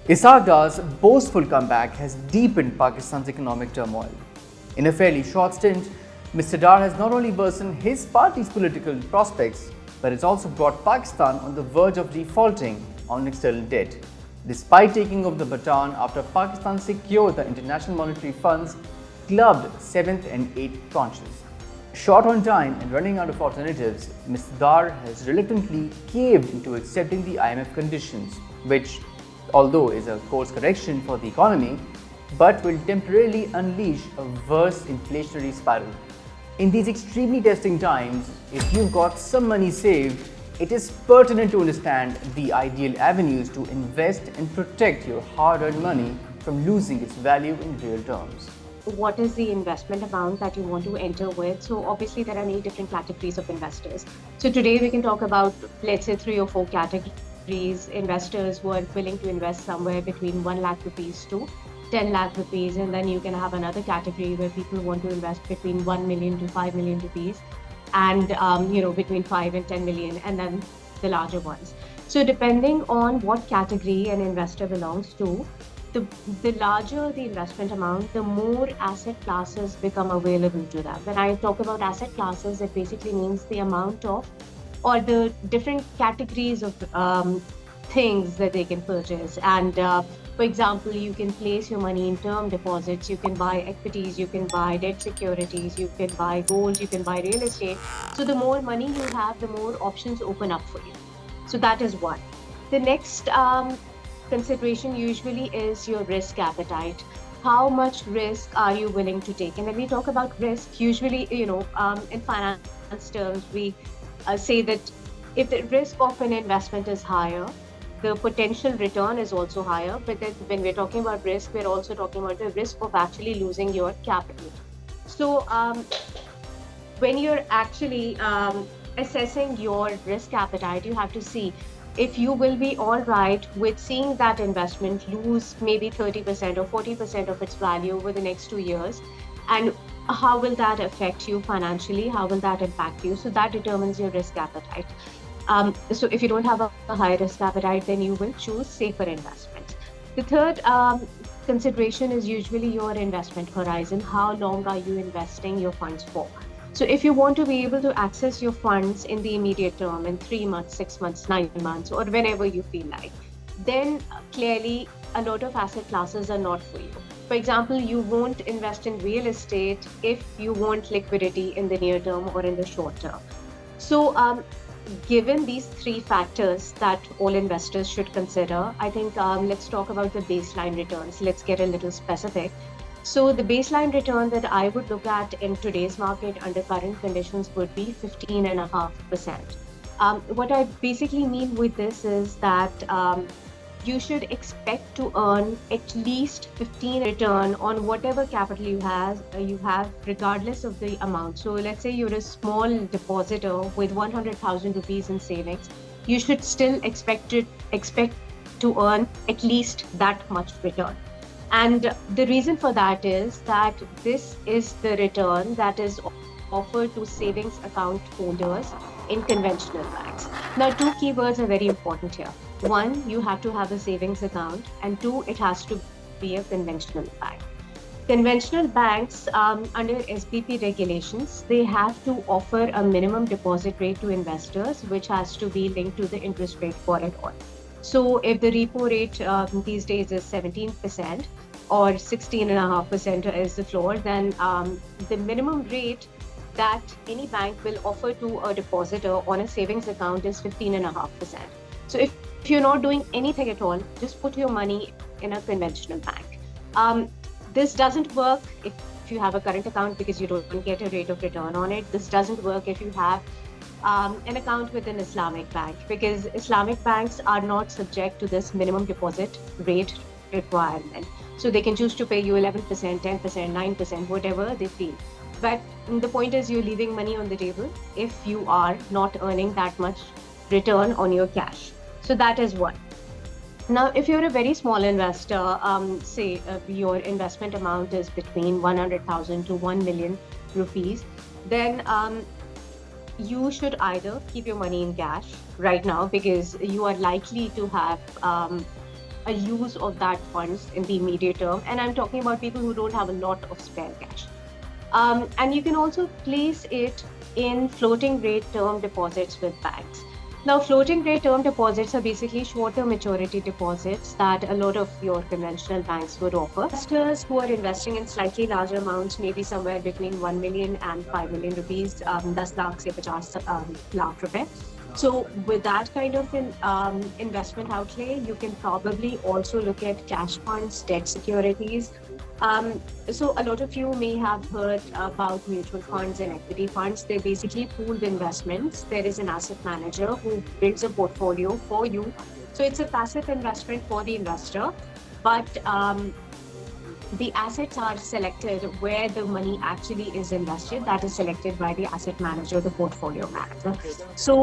Ishaq Dar's boastful comeback has deepened Pakistan's economic turmoil. In a fairly short stint, Mr. Dar has not only worsened his party's political prospects, but has also brought Pakistan on the verge of defaulting on external debt, despite taking over the baton after Pakistan secured the International Monetary Fund's clubbed 7th and 8th tranches. Short on time and running out of alternatives, Mr. Dar has reluctantly caved into accepting the IMF conditions, which, although is a course correction for the economy, but will temporarily unleash a worse inflationary spiral. In these extremely testing times, if you've got some money saved, it is pertinent to understand the ideal avenues to invest and protect your hard-earned money from losing its value in real terms. What is the investment amount that you want to enter with? So obviously there are many different categories of investors. So today we can talk about, let's say, 3 or 4 categories. Investors who are willing to invest somewhere between 1 lakh rupees to 10 lakh rupees, and then you can have another category where people want to invest between 1 million to 5 million rupees, and between 5 and 10 million, and then the larger ones. So depending on what category an investor belongs to, the larger the investment amount, the more asset classes become available to them. When I talk about asset classes, it basically means the amount of, or the different categories of things that they can purchase. And for example, you can place your money in term deposits, you can buy equities, you can buy debt securities, you can buy gold, you can buy real estate. So the more money you have, the more options open up for you. So that is one. The next consideration usually is your risk appetite. How much risk are you willing to take? And when we talk about risk, usually, in finance terms, we say that if the risk of an investment is higher, the potential return is also higher. But then when we're talking about risk, we're also talking about the risk of actually losing your capital. So when you're actually assessing your risk appetite, you have to see if you will be all right with seeing that investment lose maybe 30% or 40% of its value over the next 2 years, and how will that affect you financially, how will that impact you. So that determines your risk appetite. So if you don't have a high risk appetite, then you will choose safer investments. The third consideration is usually your investment horizon. How long are you investing your funds for? So if you want to be able to access your funds in the immediate term, in 3 months, 6 months, 9 months, or whenever you feel like, then clearly a lot of asset classes are not for you. For example, you won't invest in real estate if you want liquidity in the near term or in the short term. So given these 3 factors that all investors should consider, I think let's talk about the baseline returns. Let's get a little specific. So the baseline return that I would look at in today's market under current conditions would be 15.5%. What I basically mean with this is that you should expect to earn at least 15 return on whatever capital you have, regardless of the amount. So let's say you're a small depositor with 100,000 rupees in savings, you should still expect to earn at least that much return. And the reason for that is that this is the return that is offered to savings account holders in conventional banks. Now, 2 keywords are very important here. 1, you have to have a savings account, and 2, it has to be a conventional bank. Conventional banks, under SBP regulations, they have to offer a minimum deposit rate to investors, which has to be linked to the interest rate for it all. So if the repo rate these days is 17% or 16.5% is the floor, then the minimum rate that any bank will offer to a depositor on a savings account is 15.5%. So if you're not doing anything at all, just put your money in a conventional bank. This doesn't work if you have a current account because you don't get a rate of return on it. This doesn't work if you have an account with an Islamic bank, because Islamic banks are not subject to this minimum deposit rate requirement. So they can choose to pay you 11%, 10%, 9%, whatever they feel. But the point is, you're leaving money on the table if you are not earning that much return on your cash. So that is one. Now, if you're a very small investor, say your investment amount is between 100,000 to 1 million rupees, then you should either keep your money in cash right now, because you are likely to have a use of that funds in the immediate term. And I'm talking about people who don't have a lot of spare cash. And you can also place it in floating rate term deposits with banks. Now, floating rate term deposits are basically shorter maturity deposits that a lot of your conventional banks would offer. Investors who are investing in slightly larger amounts, maybe somewhere between 1 million and 5 million rupees, 10 lakh se 50 lakh rupees. So with that kind of investment outlay, you can probably also look at cash funds, debt securities. So a lot of you may have heard about mutual funds and equity funds. They're basically pooled investments. There is an asset manager who builds a portfolio for you. So it's a passive investment for the investor, but the assets are selected where the money actually is invested. That is selected by the asset manager, the portfolio manager. So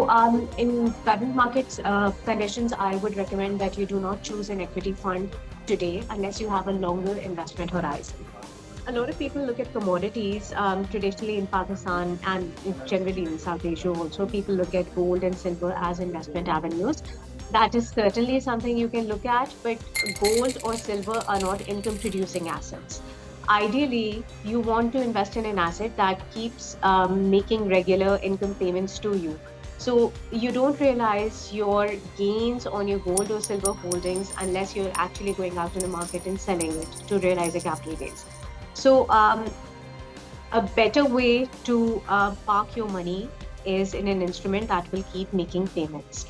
in current market conditions, I would recommend that you do not choose an equity fund today unless you have a longer investment horizon. A lot of people look at commodities traditionally in Pakistan and generally in South Asia also. People look at gold and silver as investment avenues. That is certainly something you can look at, but gold or silver are not income producing assets. Ideally, you want to invest in an asset that keeps making regular income payments to you. So you don't realize your gains on your gold or silver holdings unless you're actually going out in the market and selling it to realize the capital gains. So a better way to park your money is in an instrument that will keep making payments.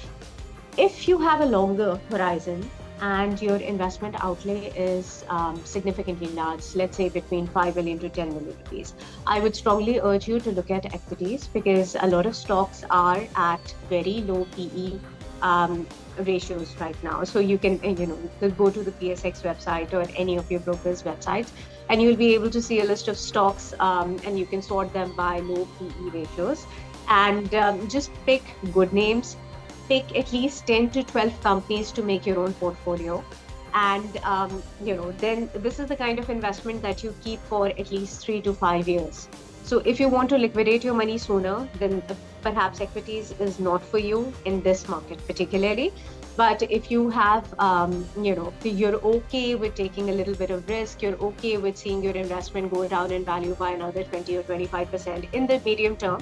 If you have a longer horizon and your investment outlay is significantly large, let's say between 5 million to 10 million rupees, I would strongly urge you to look at equities because a lot of stocks are at very low PE ratios right now. So you can, go to the PSX website or any of your brokers' websites, and you'll be able to see a list of stocks, and you can sort them by low PE ratios. And just pick good names. Pick at least 10 to 12 companies to make your own portfolio. And, then this is the kind of investment that you keep for at least 3 to 5 years. So if you want to liquidate your money sooner, then perhaps equities is not for you in this market particularly. But if you have, you're okay with taking a little bit of risk, you're okay with seeing your investment go down in value by another 20 or 25% in the medium term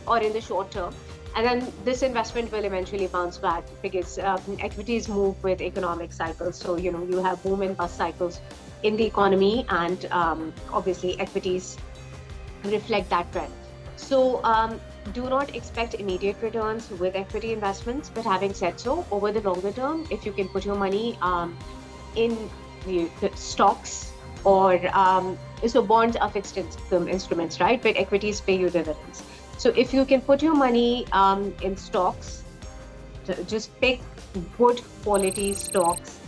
or in the short term, and then this investment will eventually bounce back because equities move with economic cycles. So, you have boom and bust cycles in the economy, and obviously equities reflect that trend. So do not expect immediate returns with equity investments. But having said so, over the longer term, if you can put your money in the stocks or so bonds are fixed income instruments, right? But equities pay you dividends. So if you can put your money in stocks, just pick good quality stocks,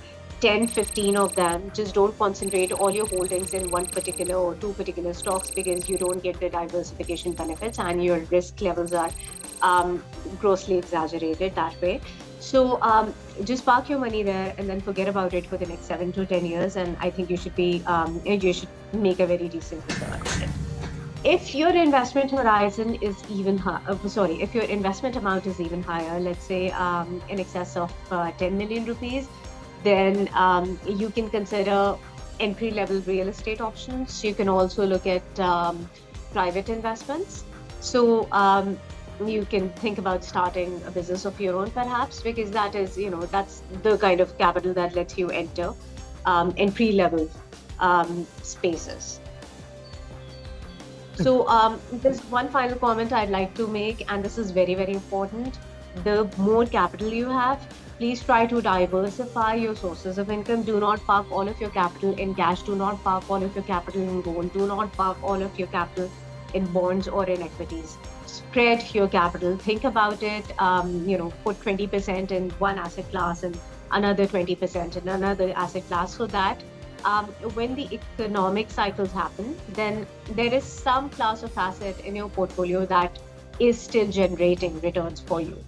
10, 15 of them. Just don't concentrate all your holdings in one particular or two particular stocks because you don't get the diversification benefits and your risk levels are grossly exaggerated that way. So just park your money there and then forget about it for the next 7 to 10 years. And I think you should make a very decent return on it. If your investment horizon is even if your investment amount is even higher, let's say in excess of 10 million rupees, then you can consider entry-level real estate options. You can also look at private investments. So you can think about starting a business of your own, perhaps, because that is, that's the kind of capital that lets you enter entry-level spaces. So there's one final comment I'd like to make, and this is very, very important. The more capital you have, please try to diversify your sources of income. Do not park all of your capital in cash. Do not park all of your capital in gold. Do not park all of your capital in bonds or in equities. Spread your capital. Think about it. Put 20% in one asset class and another 20% in another asset class, so that when the economic cycles happen, then there is some class of asset in your portfolio that is still generating returns for you.